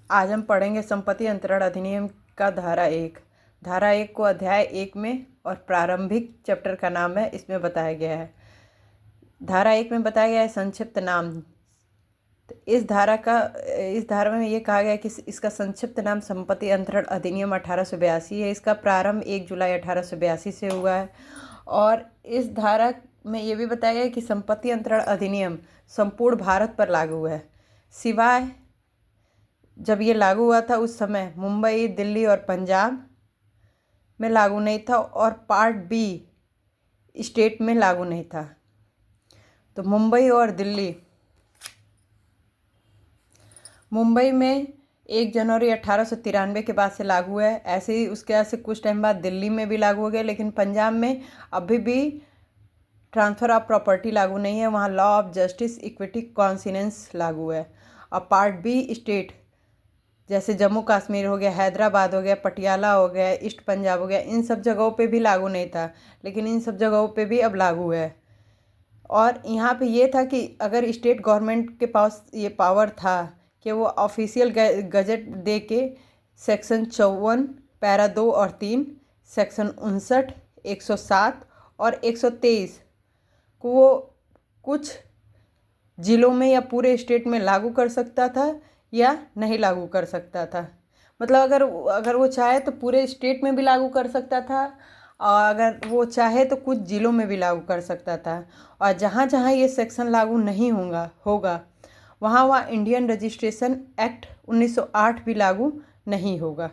आज हम पढ़ेंगे संपत्ति अंतरण अधिनियम का धारा 1 को अध्याय 1 में और प्रारंभिक चैप्टर का नाम है, इसमें बताया गया है। धारा 1 में बताया गया है संक्षिप्त नाम। तो इस धारा में ये कहा गया है कि इसका संक्षिप्त नाम संपत्ति अंतरण अधिनियम 1882 है। इसका प्रारंभ 1 जुलाई 1882 से हुआ है। और इस धारा में ये भी बताया गया है कि संपत्ति अंतरण अधिनियम संपूर्ण भारत पर लागू है, सिवाय जब ये लागू हुआ था उस समय मुंबई, दिल्ली और पंजाब में लागू नहीं था और पार्ट बी स्टेट में लागू नहीं था। तो मुंबई में 1 जनवरी 1893 के बाद से लागू है। ऐसे ही उसके बाद से कुछ टाइम बाद दिल्ली में भी लागू हो गया, लेकिन पंजाब में अभी भी ट्रांसफ़र ऑफ प्रॉपर्टी लागू नहीं है, वहाँ लॉ ऑफ जस्टिस इक्विटी कॉन्सिनेंस लागू है। और पार्ट बी स्टेट जैसे जम्मू कश्मीर हो गया, हैदराबाद हो गया, पटियाला हो गया, ईस्ट पंजाब हो गया, इन सब जगहों पे भी लागू नहीं था, लेकिन इन सब जगहों पे भी अब लागू है। और यहाँ पे ये था कि अगर स्टेट गवर्नमेंट के पास ये पावर था कि वो ऑफिशियल गजट दे के सेक्शन 54 पैरा 2 और 3, सेक्शन 59, 107 और 123 को वो कुछ ज़िलों में या पूरे स्टेट में लागू कर सकता था या नहीं लागू कर सकता था। मतलब अगर वो चाहे तो पूरे स्टेट में भी लागू कर सकता था, और अगर वो चाहे तो कुछ ज़िलों में भी लागू कर सकता था। और जहाँ जहाँ ये सेक्शन लागू नहीं होगा वहाँ इंडियन रजिस्ट्रेशन एक्ट 1908 भी लागू नहीं होगा।